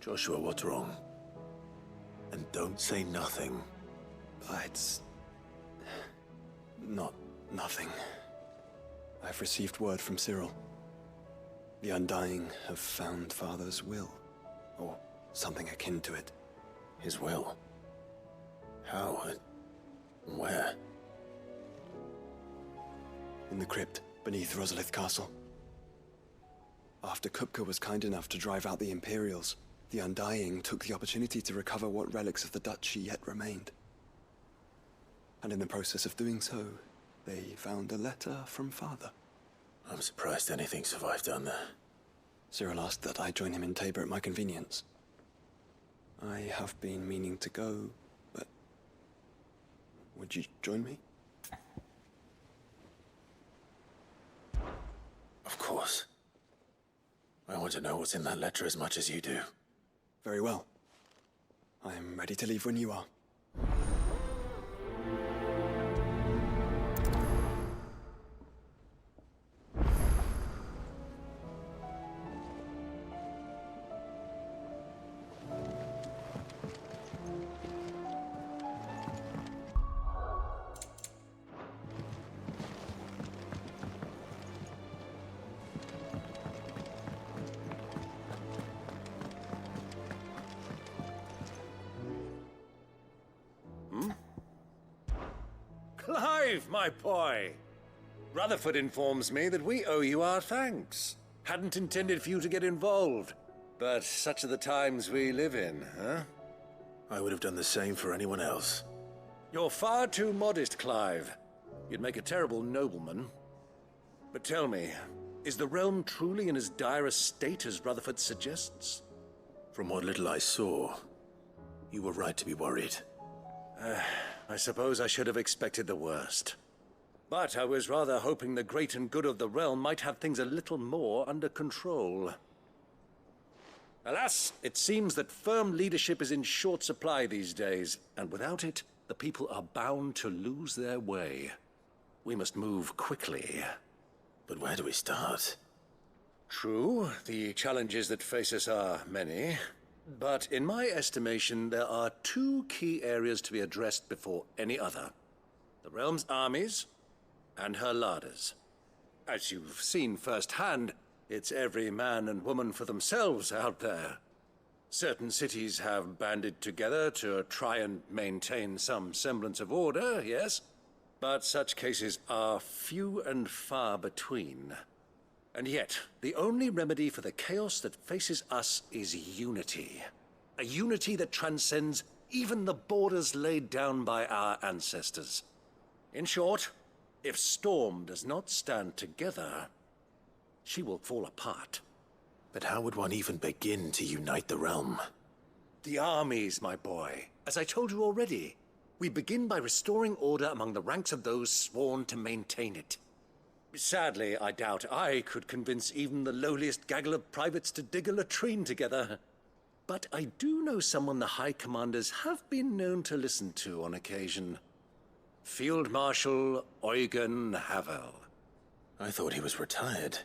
Joshua, what's wrong? And don't say nothing. It's... not nothing. I've received word from Cyril. The Undying have found Father's will, or something akin to it. His will? How and where? In the crypt beneath Rosalith Castle. After Kupka was kind enough to drive out the Imperials, the Undying took the opportunity to recover what relics of the Duchy yet remained. And in the process of doing so, they found a letter from Father. I'm surprised anything survived down there. Cyril asked that I join him in Tabor at my convenience. I have been meaning to go, but... would you join me? Of course. I want to know what's in that letter as much as you do. Very well. I am ready to leave when you are. Clive, my boy! Rutherford informs me that we owe you our thanks. Hadn't intended for you to get involved, but such are the times we live in, huh? I would have done the same for anyone else. You're far too modest, Clive. You'd make a terrible nobleman. But tell me, is the realm truly in as dire a state as Rutherford suggests? From what little I saw, you were right to be worried. I suppose I should have expected the worst. But I was rather hoping the great and good of the realm might have things a little more under control. Alas, it seems that firm leadership is in short supply these days, and without it, the people are bound to lose their way. We must move quickly. But where do we start? True, the challenges that face us are many. But in my estimation, there are two key areas to be addressed before any other. The realm's armies and her larders. As you've seen firsthand, it's every man and woman for themselves out there. Certain cities have banded together to try and maintain some semblance of order, yes, but such cases are few and far between. And yet, the only remedy for the chaos that faces us is unity. A unity that transcends even the borders laid down by our ancestors. In short, if Storm does not stand together, she will fall apart. But how would one even begin to unite the realm? The armies, my boy. As I told you already, we begin by restoring order among the ranks of those sworn to maintain it. Sadly, I doubt I could convince even the lowliest gaggle of privates to dig a latrine together. But I do know someone the High Commanders have been known to listen to on occasion. Field Marshal Eugen Havel. I thought he was retired.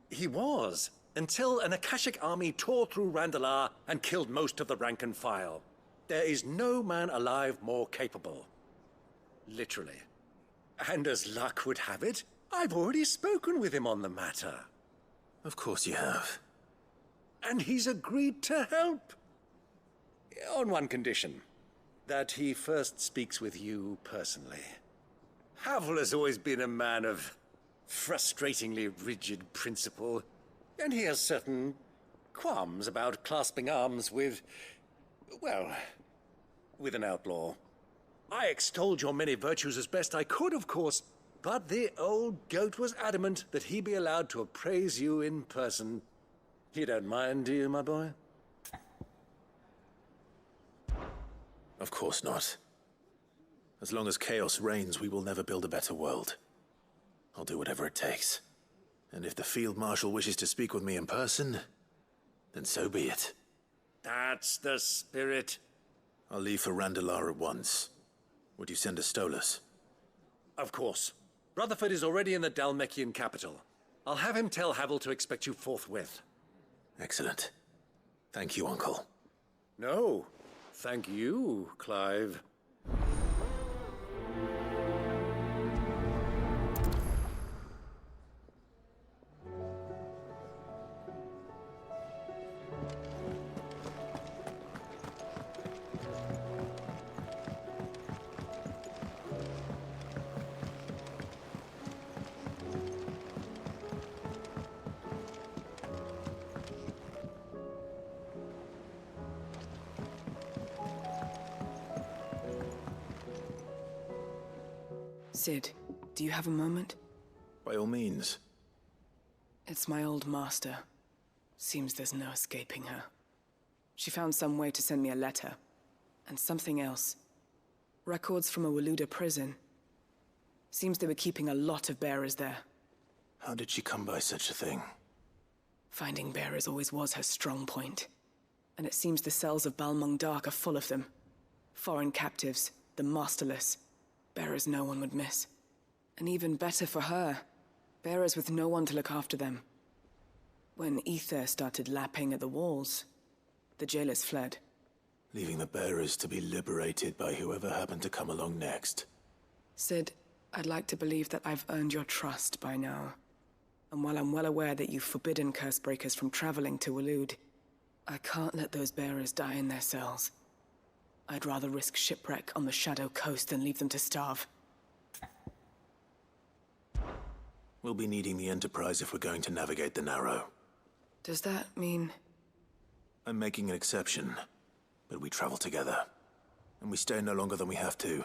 He was, until an Akashic army tore through Randalar and killed most of the rank and file. There is no man alive more capable. Literally. And as luck would have it, I've already spoken with him on the matter. Of course you have. And he's agreed to help. On one condition. That he first speaks with you personally. Havel has always been a man of frustratingly rigid principle, and he has certain qualms about clasping arms with, well, with an outlaw. I extolled your many virtues as best I could, of course, but the old goat was adamant that he be allowed to appraise you in person. You don't mind, do you, my boy? Of course not. As long as chaos reigns, we will never build a better world. I'll do whatever it takes. And if the Field Marshal wishes to speak with me in person, then so be it. That's the spirit. I'll leave for Randalar at once. Would you send a Stolas? Of course. Rutherford is already in the Dalmekian capital. I'll have him tell Havel to expect you forthwith. Excellent. Thank you, Uncle. No, thank you, Clive. Sid, do you have a moment? By all means. It's my old master. Seems there's no escaping her. She found some way to send me a letter. And something else. Records from a Waluda prison. Seems they were keeping a lot of bearers there. How did she come by such a thing? Finding bearers always was her strong point. And it seems the cells of Balmung Dark are full of them. Foreign captives, the masterless. Bearers no one would miss. And even better for her, bearers with no one to look after them. When ether started lapping at the walls, the jailers fled. Leaving the bearers to be liberated by whoever happened to come along next. Sid, I'd like to believe that I've earned your trust by now. And while I'm well aware that you've forbidden Cursebreakers from traveling to Waloed, I can't let those bearers die in their cells. I'd rather risk shipwreck on the Shadow Coast than leave them to starve. We'll be needing the Enterprise if we're going to navigate the Narrow. Does that mean... I'm making an exception, but we travel together. And we stay no longer than we have to.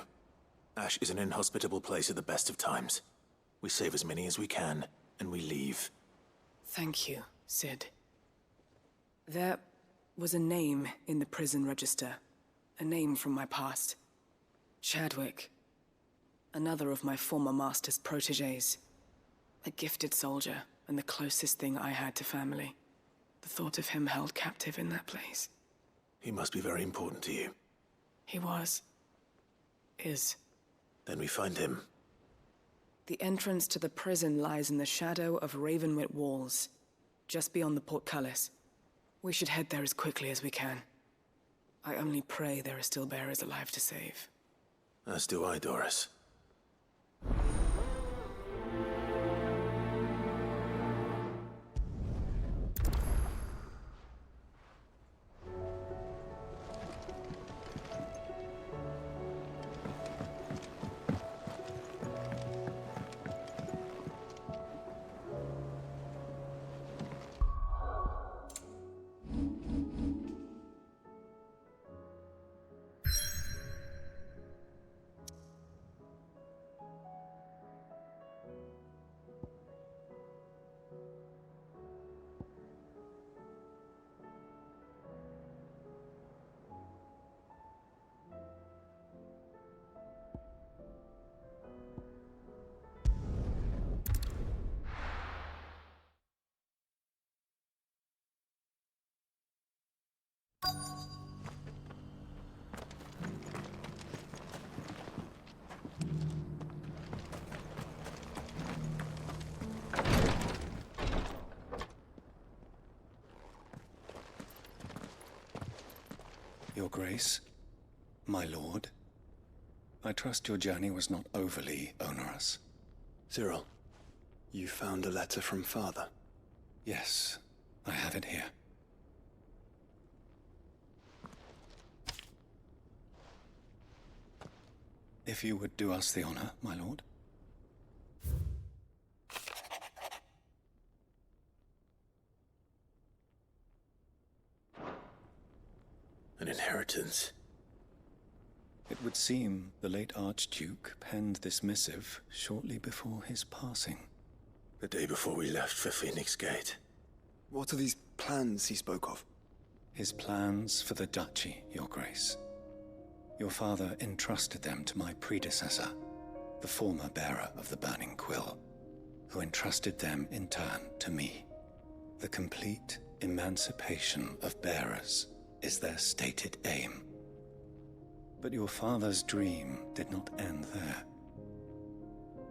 Ash is an inhospitable place at the best of times. We save as many as we can, and we leave. Thank you, Sid. There was a name in the prison register. A name from my past. Chadwick. Another of my former master's protégés. A gifted soldier, and the closest thing I had to family. The thought of him held captive in that place. He must be very important to you. He was. Is. Then we find him. The entrance to the prison lies in the shadow of Ravenwit Walls, just beyond the portcullis. We should head there as quickly as we can. I only pray there are still bearers alive to save. As do I, Doris. Your Grace, my lord, I trust your journey was not overly onerous. Cyril, you found a letter from Father. Yes, I have it here. If you would do us the honor, my lord. An inheritance. It would seem the late Archduke penned this missive shortly before his passing. The day before we left for Phoenix Gate. What are these plans he spoke of? His plans for the duchy, Your Grace. Your father entrusted them to my predecessor, the former bearer of the Burning Quill, who entrusted them in turn to me. The complete emancipation of bearers is their stated aim. But your father's dream did not end there.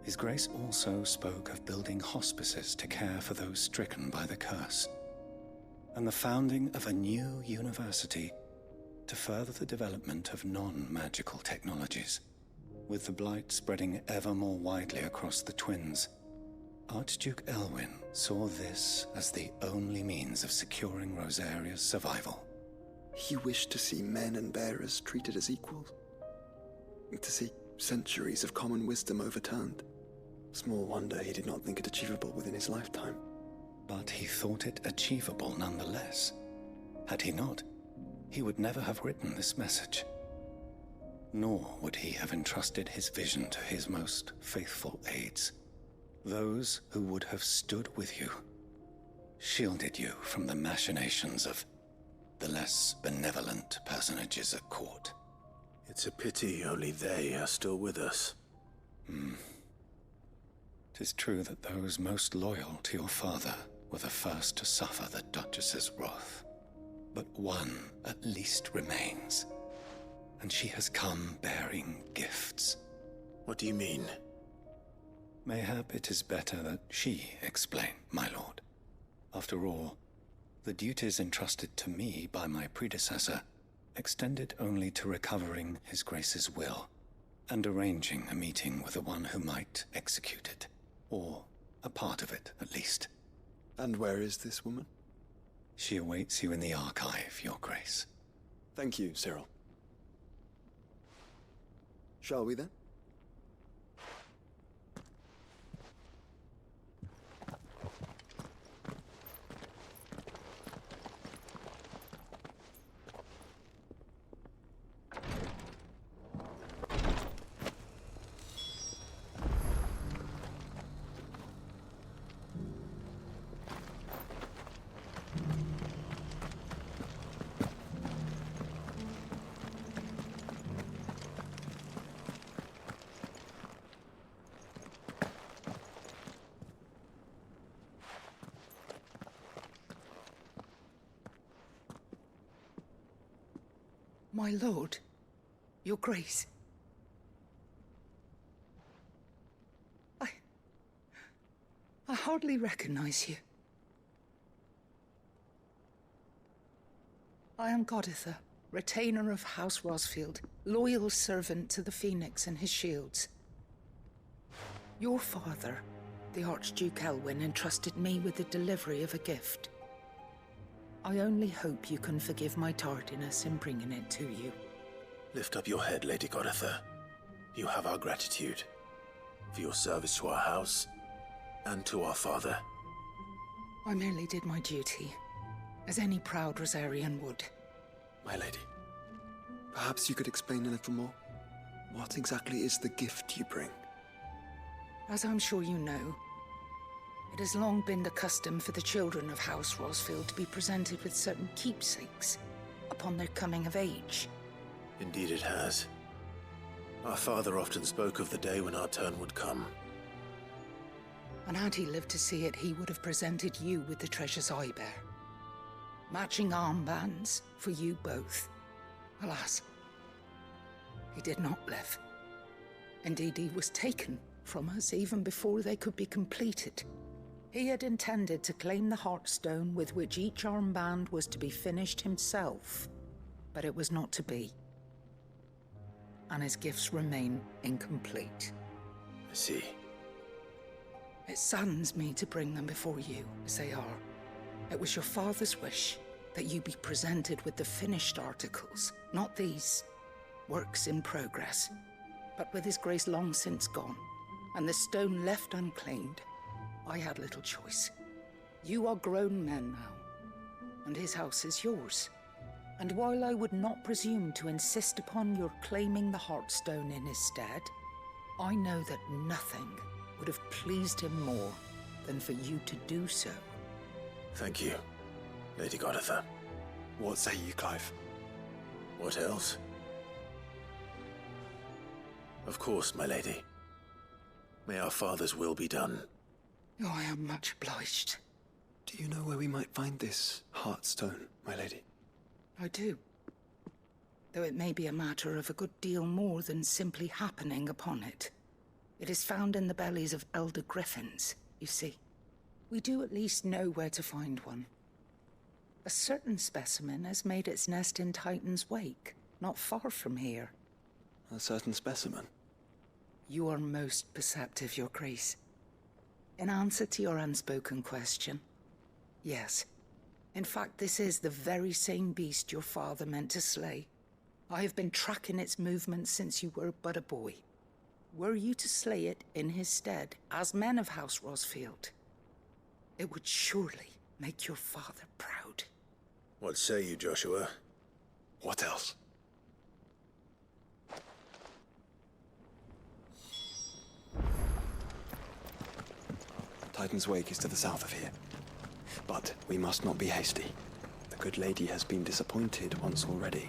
His Grace also spoke of building hospices to care for those stricken by the curse. and the founding of a new university to further the development of non-magical technologies. With the blight spreading ever more widely across the twins, Archduke Elwyn saw this as the only means of securing Rosaria's survival. He wished to see men and bearers treated as equals. To see centuries of common wisdom overturned. Small wonder he did not think it achievable within his lifetime. But he thought it achievable nonetheless. Had he not, he would never have written this message. Nor would he have entrusted his vision to his most faithful aides. Those who would have stood with you, shielded you from the machinations of the less benevolent personages at court. It's a pity only they are still with us. 'Tis true that those most loyal to your father were the first to suffer the Duchess's wrath. But one at least remains, and she has come bearing gifts. What do you mean? Mayhap it is better that she explain, my lord. After all, the duties entrusted to me by my predecessor extended only to recovering His Grace's will and arranging a meeting with the one who might execute it, or a part of it at least. And where is this woman? She awaits you in the archive, Your Grace. Thank you, Cyril. Shall we then? My lord, Your Grace. I hardly recognize you. I am Goditha, retainer of House Rosfield, loyal servant to the Phoenix and his shields. Your father, the Archduke Elwyn, entrusted me with the delivery of a gift. I only hope you can forgive my tardiness in bringing it to you. Lift up your head, Lady Goditha. You have our gratitude for your service to our house and to our father. I merely did my duty, as any proud Rosarian would. My lady, perhaps you could explain a little more? What exactly is the gift you bring? As I'm sure you know, it has long been the custom for the children of House Rosfield to be presented with certain keepsakes upon their coming of age. Indeed it has. Our father often spoke of the day when our turn would come. And had he lived to see it, he would have presented you with the treasures I bear. Matching armbands for you both. Alas, he did not live. Indeed, he was taken from us even before they could be completed. He had intended to claim the Heartstone with which each armband was to be finished himself, but it was not to be. And his gifts remain incomplete. I see. It saddens me to bring them before you, as they are. It was your father's wish that you be presented with the finished articles, not these works in progress. But with his grace long since gone, and the stone left unclaimed, I had little choice. You are grown men now, and his house is yours. And while I would not presume to insist upon your claiming the Heartstone in his stead, I know that nothing would have pleased him more than for you to do so. Thank you, Lady Goditha. What say you, Clive? What else? Of course, my lady. May our father's will be done. Oh, I am much obliged. Do you know where we might find this Heartstone, my lady? I do. Though it may be a matter of a good deal more than simply happening upon it. It is found in the bellies of elder griffins, you see. We do at least know where to find one. A certain specimen has made its nest in Titan's Wake, not far from here. A certain specimen? You are most perceptive, Your Grace. In answer to your unspoken question, yes. In fact, this is the very same beast your father meant to slay. I have been tracking its movements since you were but a boy. Were you to slay it in his stead, as men of House Rosfield, it would surely make your father proud. What say you, Joshua? What else? Titan's Wake is to the south of here. But we must not be hasty. The good lady has been disappointed once already.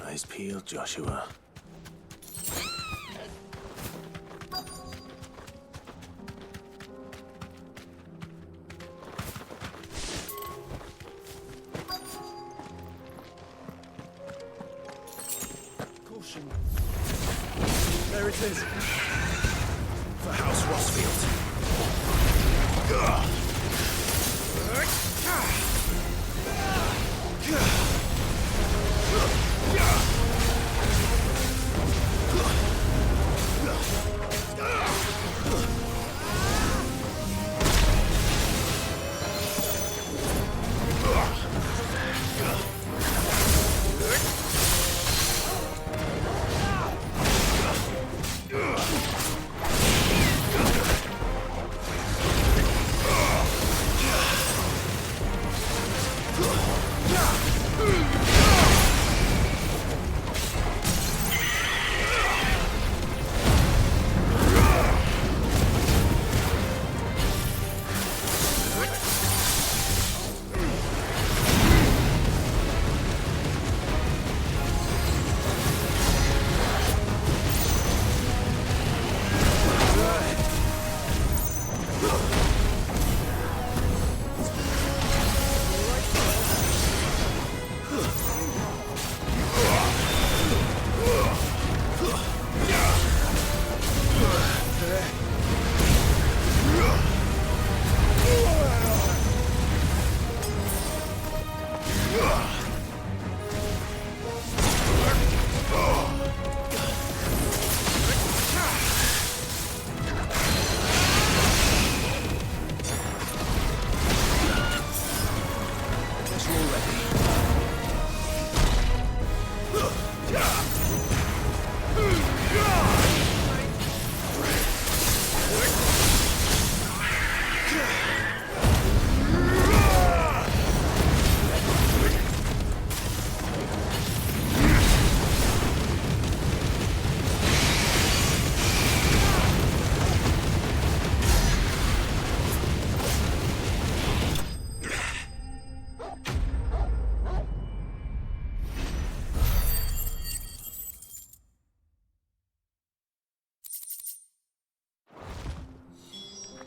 Eyes peeled, Joshua. Caution. There it is. For House Rosfield.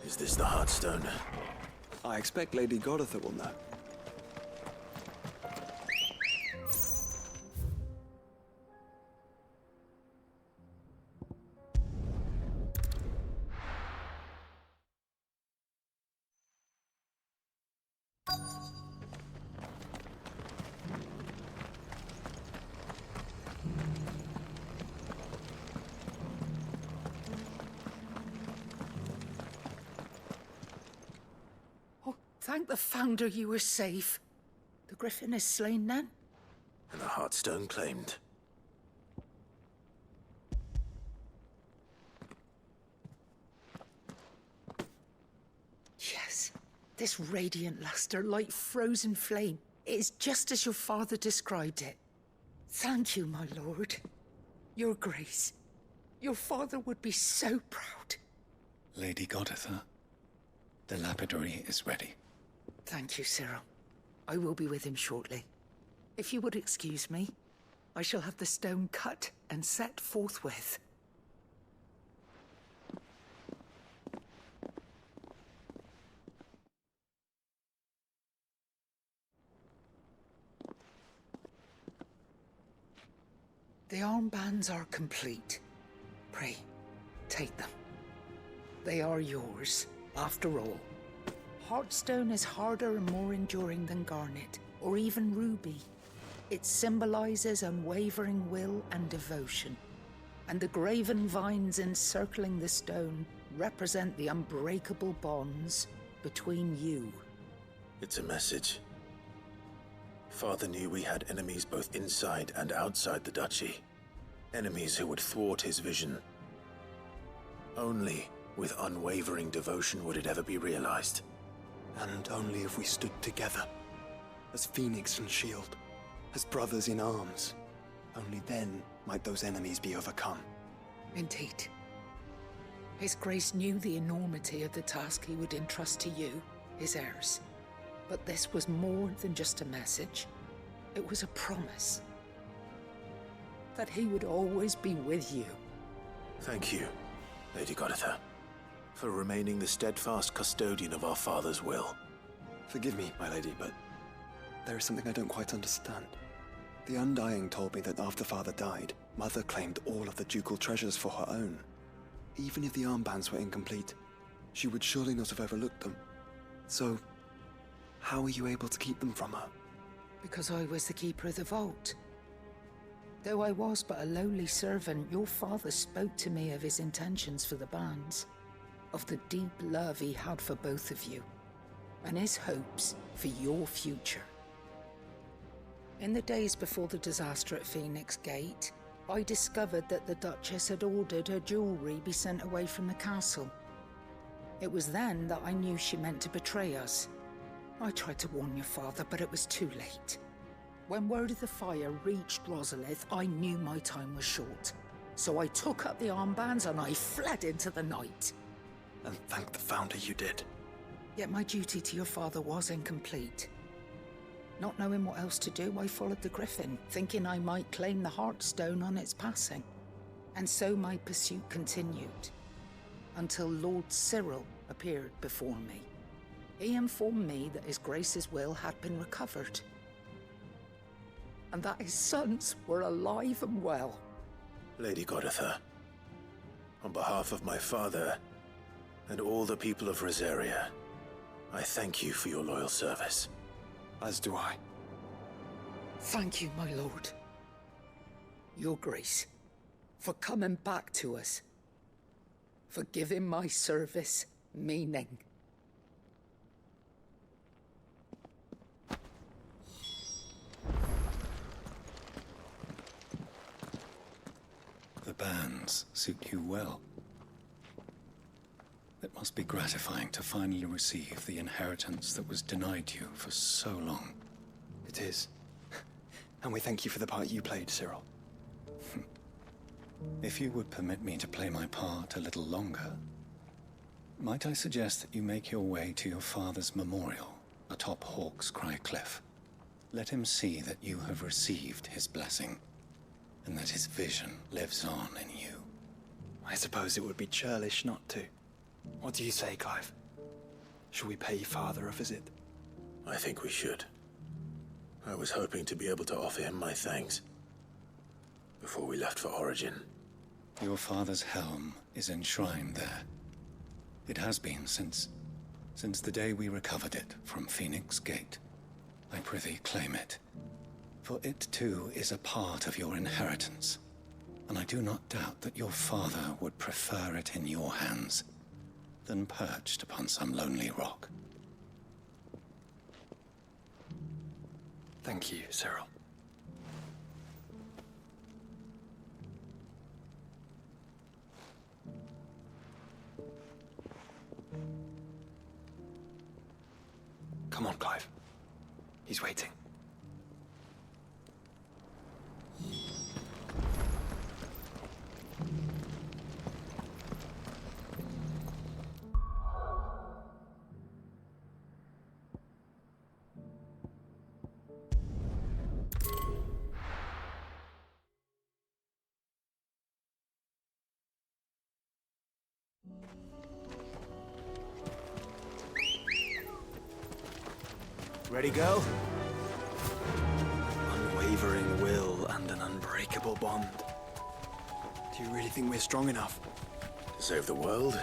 Is this the Heartstone? I expect Lady Goditha will know. Oh, thank the Founder you were safe. The Griffin is slain then? And the Heartstone claimed. Yes. This radiant luster, like frozen flame. It is just as your father described it. Thank you, my lord. Your grace. Your father would be so proud. Lady Goditha, the lapidary is ready. Thank you, Cyril. I will be with him shortly. If you would excuse me, I shall have the stone cut and set forthwith. The armbands are complete. Pray, take them. They are yours, after all. Heartstone is harder and more enduring than garnet, or even ruby. It symbolizes unwavering will and devotion. And the graven vines encircling the stone represent the unbreakable bonds between you. It's a message. Father knew we had enemies both inside and outside the duchy. Enemies who would thwart his vision. Only with unwavering devotion would it ever be realized. And only if we stood together, as Phoenix and Shield, as brothers in arms. Only then might those enemies be overcome. Indeed. His Grace knew the enormity of the task he would entrust to you, his heirs. But this was more than just a message. It was a promise. That he would always be with you. Thank you, Lady Goditha, for remaining the steadfast custodian of our father's will. Forgive me, my lady, but there is something I don't quite understand. The Undying told me that after Father died, Mother claimed all of the ducal treasures for her own. Even if the armbands were incomplete, she would surely not have overlooked them. So, how were you able to keep them from her? Because I was the keeper of the vault. Though I was but a lowly servant, your father spoke to me of his intentions for the bands, of the deep love he had for both of you, and his hopes for your future. In the days before the disaster at Phoenix Gate, I discovered that the Duchess had ordered her jewelry be sent away from the castle. It was then that I knew she meant to betray us. I tried to warn your father, but it was too late. When word of the fire reached Rosalith, I knew my time was short. So I took up the armbands and I fled into the night. And thank the Founder you did. Yet my duty to your father was incomplete. Not knowing what else to do, I followed the Griffin, thinking I might claim the Heartstone on its passing. And so my pursuit continued, until Lord Cyril appeared before me. He informed me that His Grace's will had been recovered, and that his sons were alive and well. Lady Goditha, on behalf of my father and all the people of Rosaria, I thank you for your loyal service. As do I. Thank you, my lord. Your Grace, for coming back to us, for giving my service meaning. The bands suit you well. It must be gratifying to finally receive the inheritance that was denied you for so long. It is. And we thank you for the part you played, Cyril. If you would permit me to play my part a little longer, might I suggest that you make your way to your father's memorial atop Hawk's Cry Cliff? Let him see that you have received his blessing, and that his vision lives on in you. I suppose it would be churlish not to. What do you say, Clive? Shall we pay Father a visit? I think we should. I was hoping to be able to offer him my thanks before we left for Origin. Your father's helm is enshrined there. It has been since Since the day we recovered it from Phoenix Gate, I prithee claim it. For it too is a part of your inheritance, and I do not doubt that your father would prefer it in your hands than perched upon some lonely rock. Thank you, Cyril. Come on, Clive. He's waiting. Ready, go? Unwavering will and an unbreakable bond. Do you really think we're strong enough? To save the world?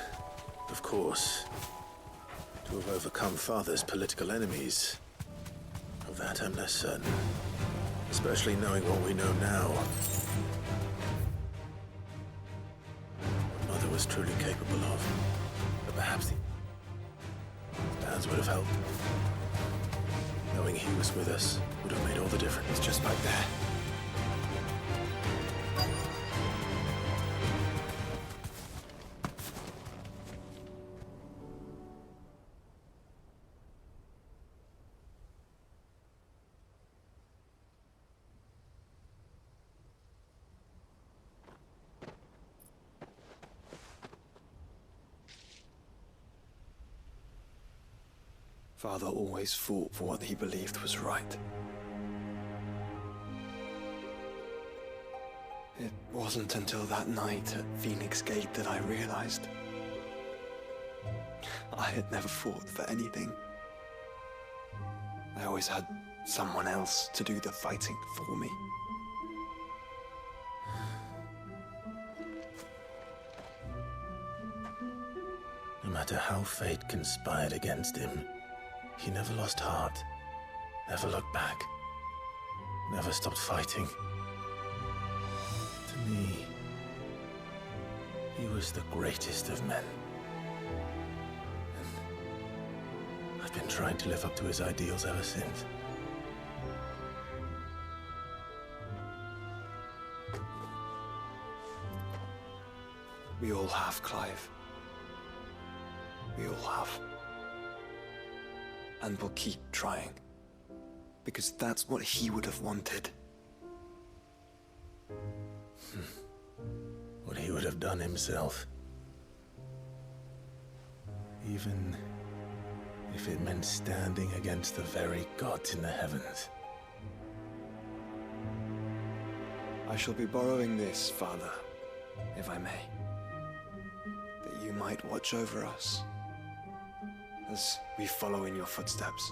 Of course. To have overcome Father's political enemies? Of that I'm less certain. Especially knowing what we know now. What Mother was truly capable of. But perhaps the bands would have helped. Knowing he was with us would have made all the difference. It's just back there. Father always fought for what he believed was right. It wasn't until that night at Phoenix Gate that I realized I had never fought for anything. I always had someone else to do the fighting for me. No matter how fate conspired against him, he never lost heart, never looked back, never stopped fighting. To me, he was the greatest of men. And I've been trying to live up to his ideals ever since. We all have, Clive. We all have. And we'll keep trying. Because that's what he would have wanted. What he would have done himself. Even if it meant standing against the very gods in the heavens. I shall be borrowing this, Father, if I may. That you might watch over us as we follow in your footsteps.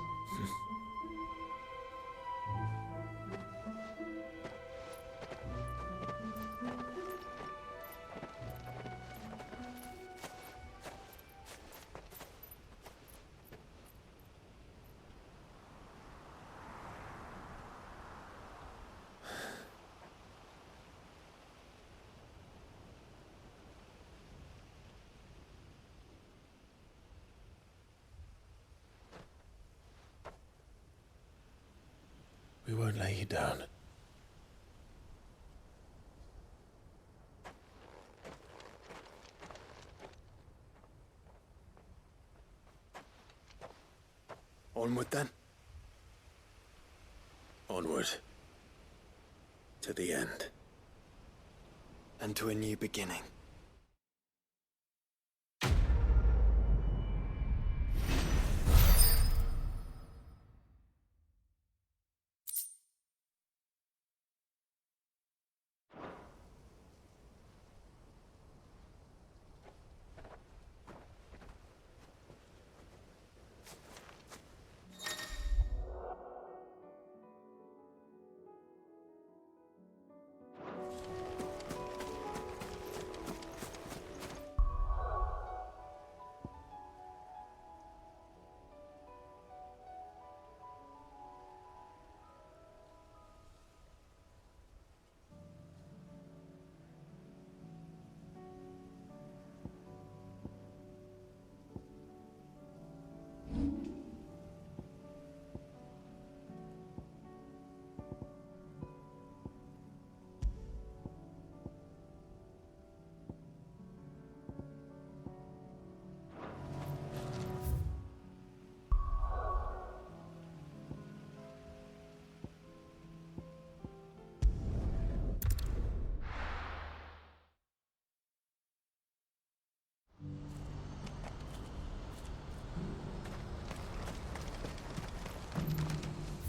We won't lay you down. Onward then. Onward. To the end. And to a new beginning.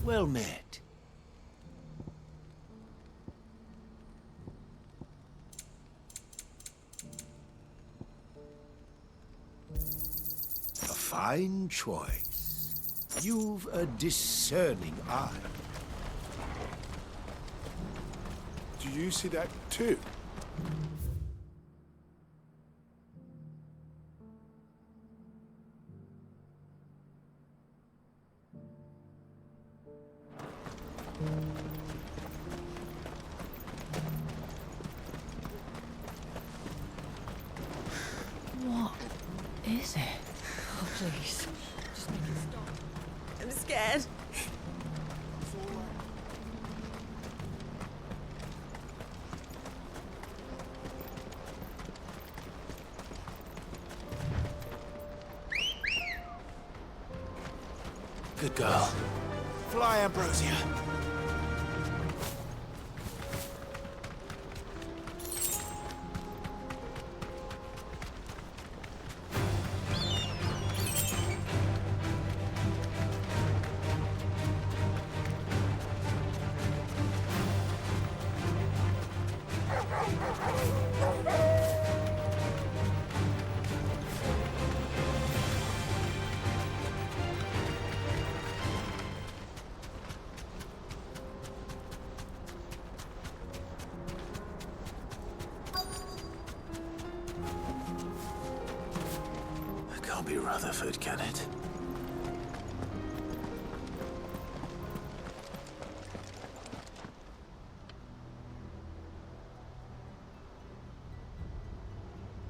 Well met. A fine choice. You've a discerning eye. Do you see that too? What is it? Oh, please. Just make it stop. I'm scared. Good girl. Fly, Ambrosia. Can't be Rutherford, can it?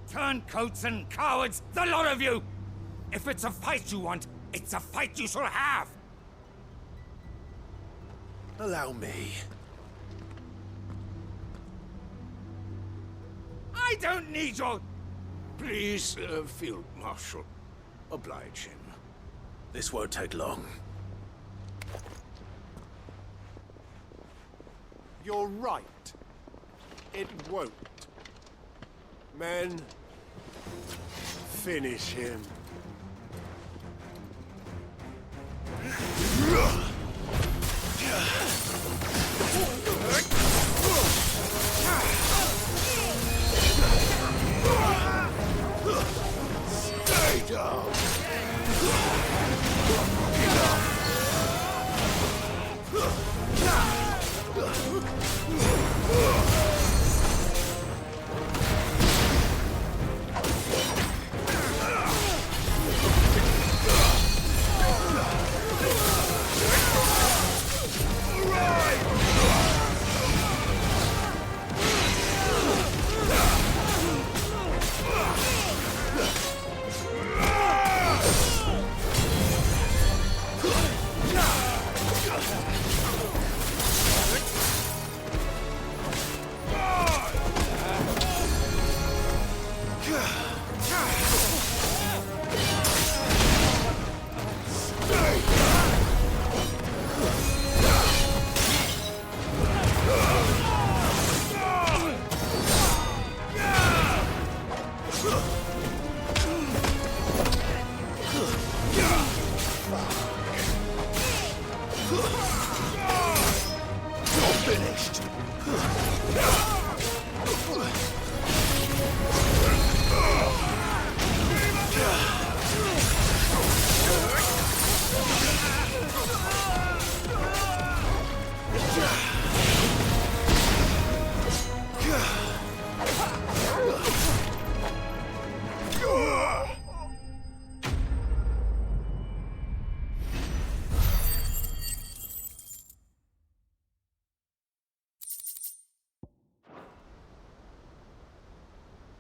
Turncoats and cowards, the lot of you! If it's a fight you want, it's a fight you shall have! Allow me. I don't need your... Please, Field Marshal, oblige him. This won't take long. You're right. It won't. Men, finish him. Stay down.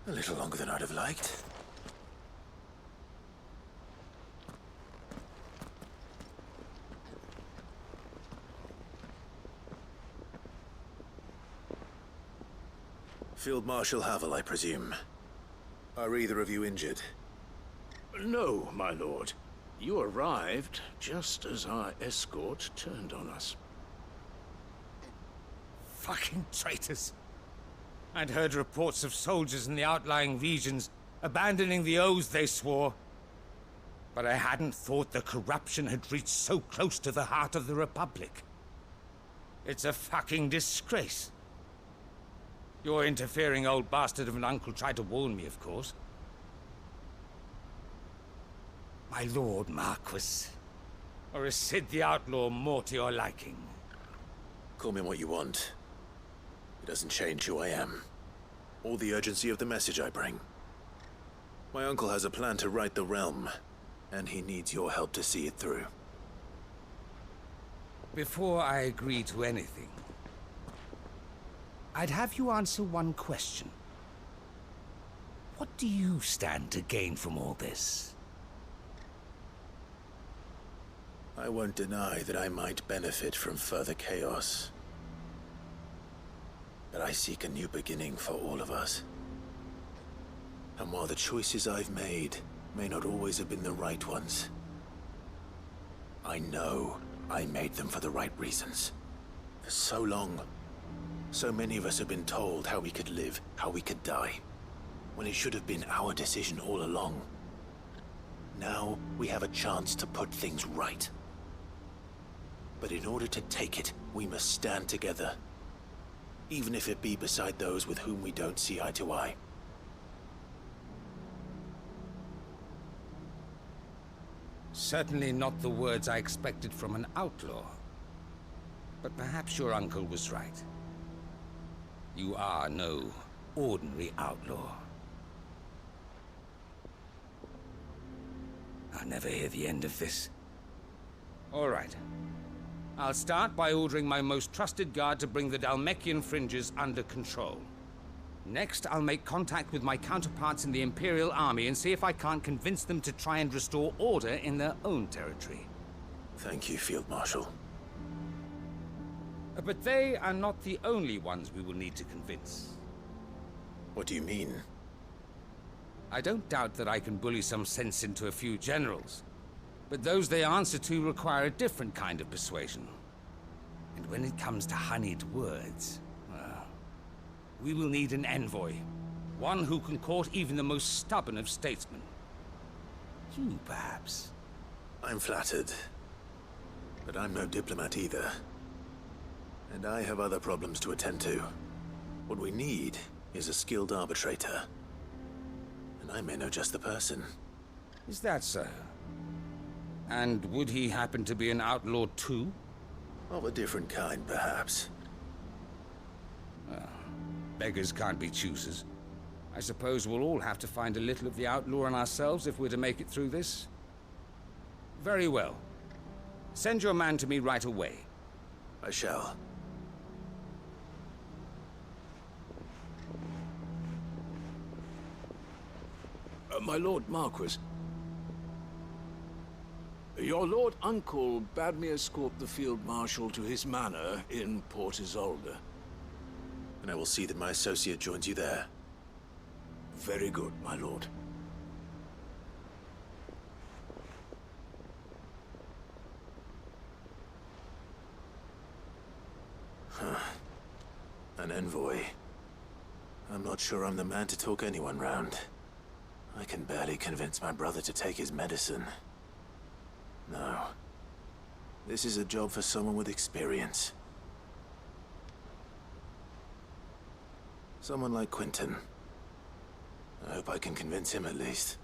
A little longer than I'd have liked. Field Marshal Havel, I presume. Are either of you injured? No, my lord. You arrived just as our escort turned on us. Fucking traitors. I'd heard reports of soldiers in the outlying regions abandoning the oaths they swore. But I hadn't thought the corruption had reached so close to the heart of the Republic. It's a fucking disgrace. Your interfering old bastard of an uncle tried to warn me, of course. My lord Marquis. Or is Sid the Outlaw more to your liking? Call me what you want. It doesn't change who I am, or the urgency of the message I bring. My uncle has a plan to right the realm, and he needs your help to see it through. Before I agree to anything, I'd have you answer one question. What do you stand to gain from all this? I won't deny that I might benefit from further chaos. But I seek a new beginning for all of us. And while the choices I've made may not always have been the right ones, I know I made them for the right reasons. For so long, so many of us have been told how we could live, how we could die, when it should have been our decision all along. Now we have a chance to put things right. But in order to take it, we must stand together. Even if it be beside those with whom we don't see eye to eye. Certainly not the words I expected from an outlaw. But perhaps your uncle was right. You are no ordinary outlaw. I'll never hear the end of this. All right. I'll start by ordering my most trusted guard to bring the Dhalmekian fringes under control. Next, I'll make contact with my counterparts in the Imperial Army and see if I can't convince them to try and restore order in their own territory. Thank you, Field Marshal. But they are not the only ones we will need to convince. What do you mean? I don't doubt that I can bully some sense into a few generals. But those they answer to require a different kind of persuasion. And when it comes to honeyed words, well, we will need an envoy. One who can court even the most stubborn of statesmen. You, perhaps. I'm flattered. But I'm no diplomat either. And I have other problems to attend to. What we need is a skilled arbitrator. And I may know just the person. Is that so? And would he happen to be an outlaw too? Of a different kind, perhaps. Beggars can't be choosers. I suppose we'll all have to find a little of the outlaw in ourselves if we're to make it through this. Very well. Send your man to me right away. I shall. My Lord Marquis. Your Lord Uncle bade me escort the Field Marshal to his manor in Port Isolde. And I will see that my associate joins you there. Very good, my lord. An envoy. I'm not sure I'm the man to talk anyone round. I can barely convince my brother to take his medicine. No. This is a job for someone with experience. Someone like Quentin. I hope I can convince him at least.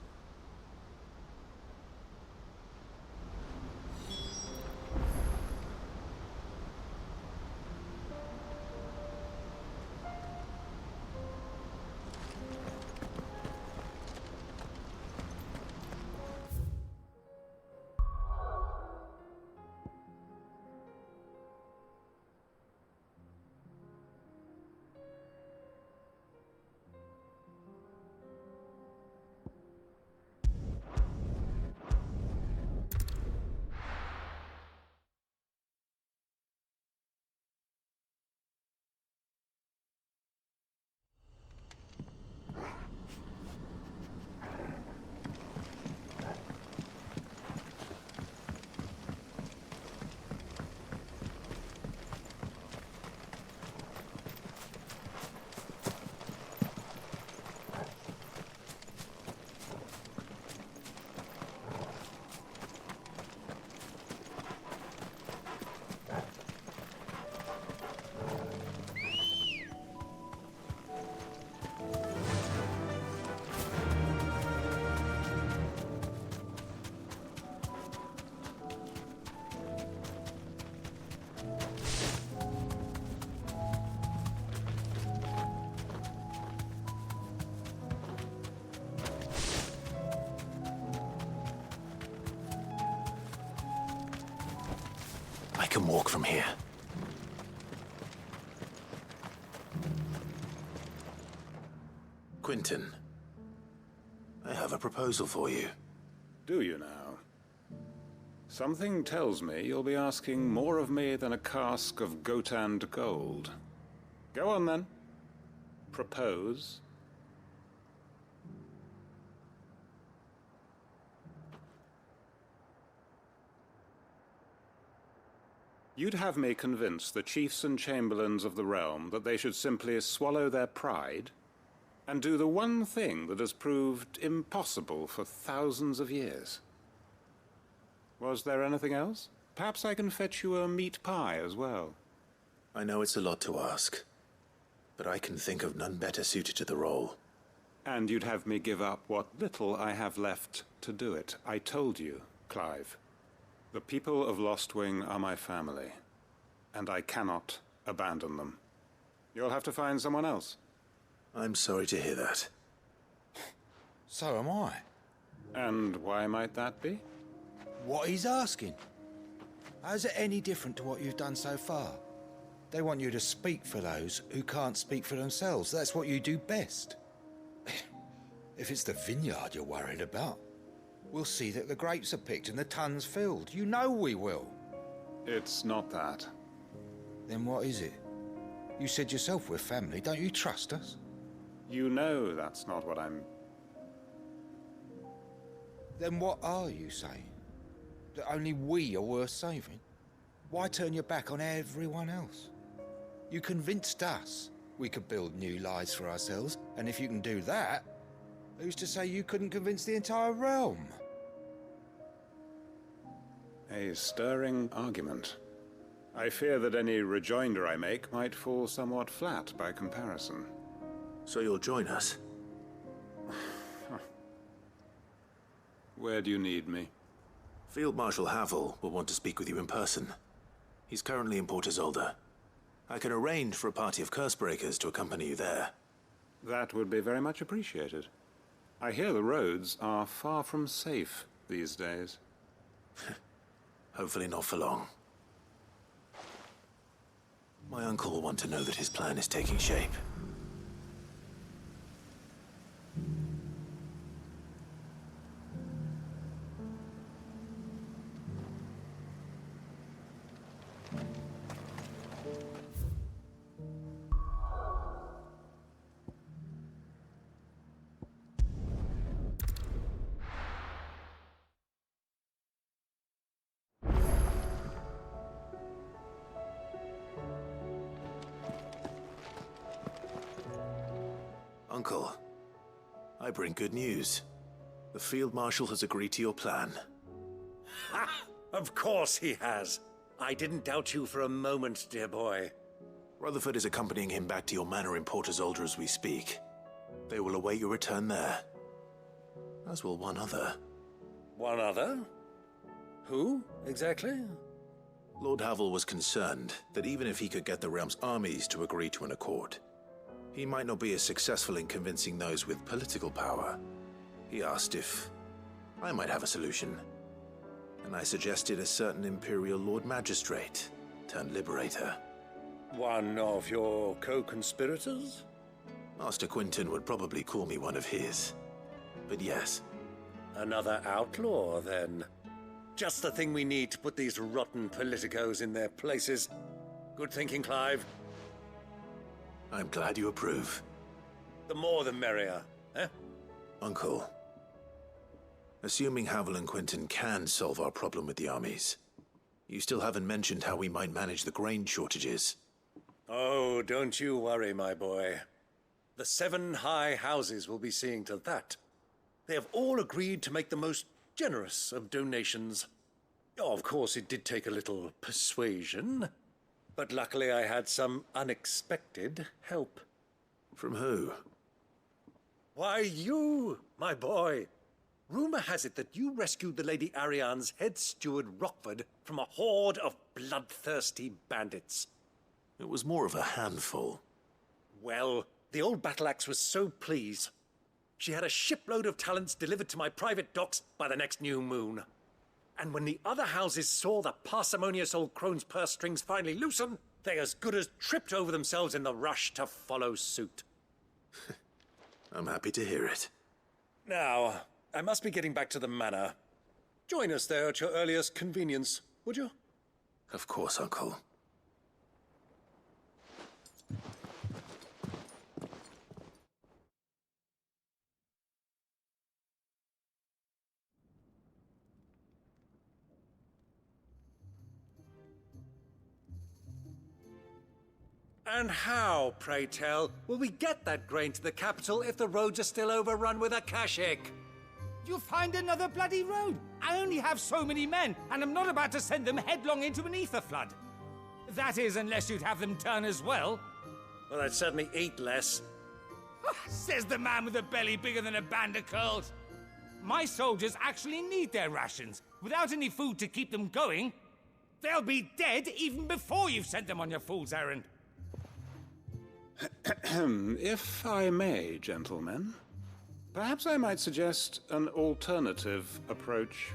can walk from here. Quentin, I have a proposal for you. Do you now? Something tells me you'll be asking more of me than a cask of Gotand gold. Go on then. Propose. You'd have me convince the chiefs and chamberlains of the realm that they should simply swallow their pride and do the one thing that has proved impossible for thousands of years. Was there anything else? Perhaps I can fetch you a meat pie as well. I know it's a lot to ask, but I can think of none better suited to the role. And you'd have me give up what little I have left to do it. I told you, Clive. The people of Lostwing are my family, and I cannot abandon them. You'll have to find someone else. I'm sorry to hear that. So am I. And why might that be? What he's asking. How's it any different to what you've done so far? They want you to speak for those who can't speak for themselves. That's what you do best. If it's the vineyard you're worried about, we'll see that the grapes are picked and the tons filled. You know we will. It's not that. Then what is it? You said yourself we're family. Don't you trust us? You know that's not what I'm... Then what are you saying? That only we are worth saving? Why turn your back on everyone else? You convinced us we could build new lives for ourselves, and if you can do that, who's to say you couldn't convince the entire realm? A stirring argument. I fear that any rejoinder I make might fall somewhat flat by comparison. So you'll join us? Where do you need me? Field Marshal Havel will want to speak with you in person. He's currently in Port Isolde. I can arrange for a party of Cursebreakers to accompany you there. That would be very much appreciated. I hear the roads are far from safe these days. Hopefully not for long. My uncle will want to know that his plan is taking shape. Uncle, I bring good news. The Field Marshal has agreed to your plan. Ha! Of course he has. I didn't doubt you for a moment, dear boy. Rutherford is accompanying him back to your manor in Port Isolde as we speak. They will await your return there. As will one other. One other? Who, exactly? Lord Havel was concerned that even if he could get the realm's armies to agree to an accord, he might not be as successful in convincing those with political power. He asked if I might have a solution, and I suggested a certain Imperial Lord Magistrate turned Liberator. One of your co-conspirators? Master Quentin would probably call me one of his, but yes. Another outlaw, then. Just the thing we need to put these rotten politicos in their places. Good thinking, Clive. I'm glad you approve. The more the merrier, eh? Uncle, assuming Havel and Quentin can solve our problem with the armies, you still haven't mentioned how we might manage the grain shortages. Oh, don't you worry, my boy. The 7 high houses will be seeing to that. They have all agreed to make the most generous of donations. Oh, of course, it did take a little persuasion. But luckily I had some unexpected help. From who? Why, you, my boy. Rumor has it that you rescued the Lady Ariane's head steward Rockford from a horde of bloodthirsty bandits. It was more of a handful. Well, the old battle axe was so pleased. She had a shipload of talents delivered to my private docks by the next new moon. And when the other houses saw the parsimonious old crone's purse strings finally loosen, they as good as tripped over themselves in the rush to follow suit. I'm happy to hear it. Now, I must be getting back to the manor. Join us there at your earliest convenience, would you? Of course, Uncle. And how, pray tell, will we get that grain to the capital if the roads are still overrun with akashic? You'll find another bloody road. I only have so many men, and I'm not about to send them headlong into an ether flood. That is, unless you'd have them turn as well. Well, I'd certainly eat less. Says the man with a belly bigger than a band of curls. My soldiers actually need their rations. Without any food to keep them going, they'll be dead even before you've sent them on your fool's errand. If I may, gentlemen, perhaps I might suggest an alternative approach.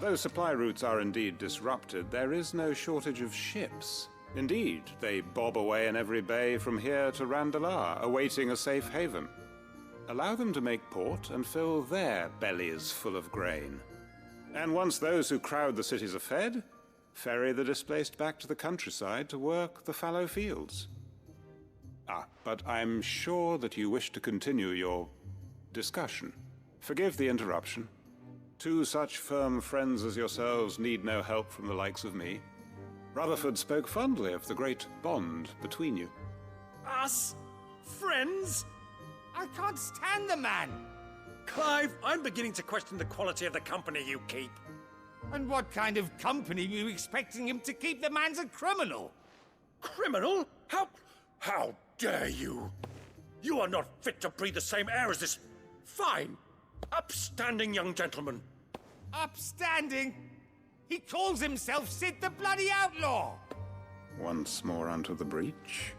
Though supply routes are indeed disrupted, there is no shortage of ships. Indeed, they bob away in every bay from here to Randalar, awaiting a safe haven. Allow them to make port and fill their bellies full of grain. And once those who crowd the cities are fed, ferry the displaced back to the countryside to work the fallow fields. But I'm sure that you wish to continue your discussion. Forgive the interruption. Two such firm friends as yourselves need no help from the likes of me. Rutherford spoke fondly of the great bond between you. Us? Friends? I can't stand the man! Clive, I'm beginning to question the quality of the company you keep. And what kind of company were you expecting him to keep? The man's a criminal! Criminal? How dare you? You are not fit to breathe the same air as this fine, upstanding young gentleman. Upstanding? He calls himself Sid the Bloody Outlaw! Once more onto the breach.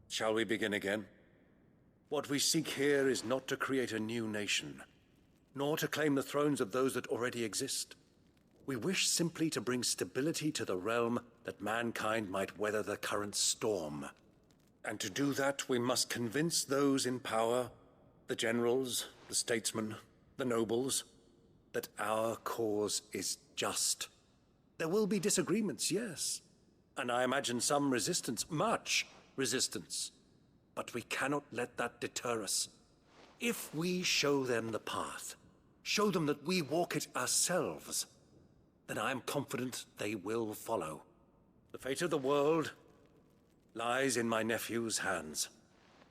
Shall we begin again? What we seek here is not to create a new nation, nor to claim the thrones of those that already exist. We wish simply to bring stability to the realm that mankind might weather the current storm. And to do that, we must convince those in power, the generals, the statesmen, the nobles, that our cause is just. There will be disagreements, yes, and I imagine some resistance, much resistance. But we cannot let that deter us. If we show them the path, show them that we walk it ourselves, then I am confident they will follow. The fate of the world lies in my nephew's hands,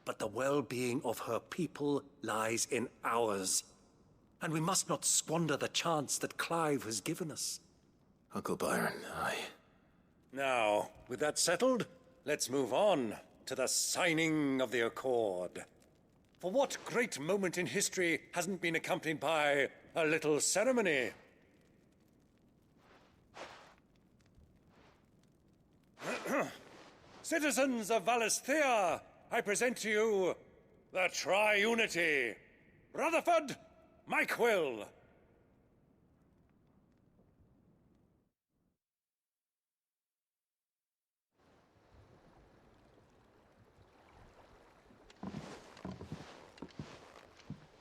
but the well-being of her people lies in ours. And we must not squander the chance that Clive has given us. Uncle Byron, Now, with that settled, let's move on to the signing of the Accord. For what great moment in history hasn't been accompanied by a little ceremony? Citizens of Valisthea, I present to you the Tri-Unity. Rutherford, Mike Will.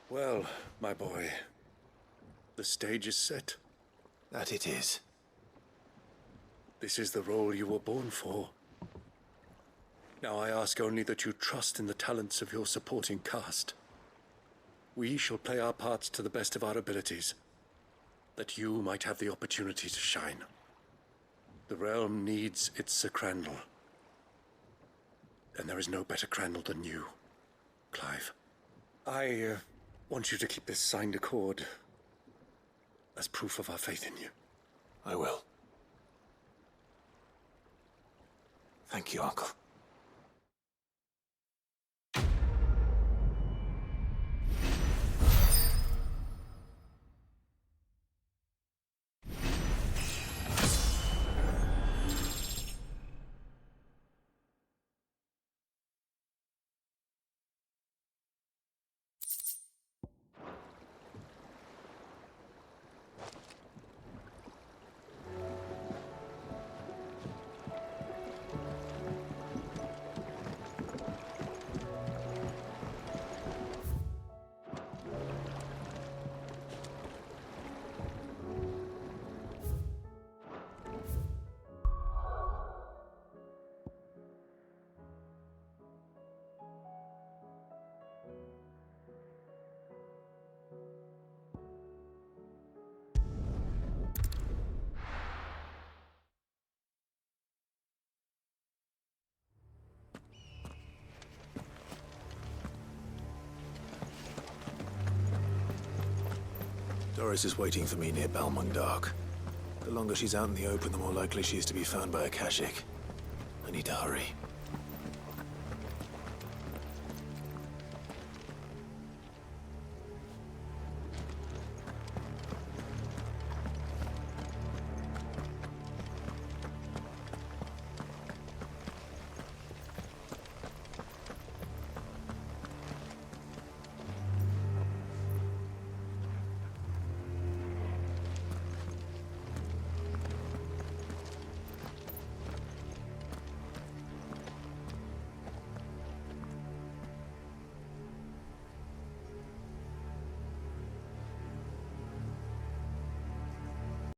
Well, my boy, the stage is set. That it is. This is the role you were born for. Now I ask only that you trust in the talents of your supporting cast. We shall play our parts to the best of our abilities, that you might have the opportunity to shine. The realm needs its Sir Crandall. And there is no better Crandall than you, Clive. I want you to keep this signed accord as proof of our faith in you. I will. Thank you, Uncle. Doris is waiting for me near Balmung Dock. The longer she's out in the open, the more likely she is to be found by Akashic. I need to hurry.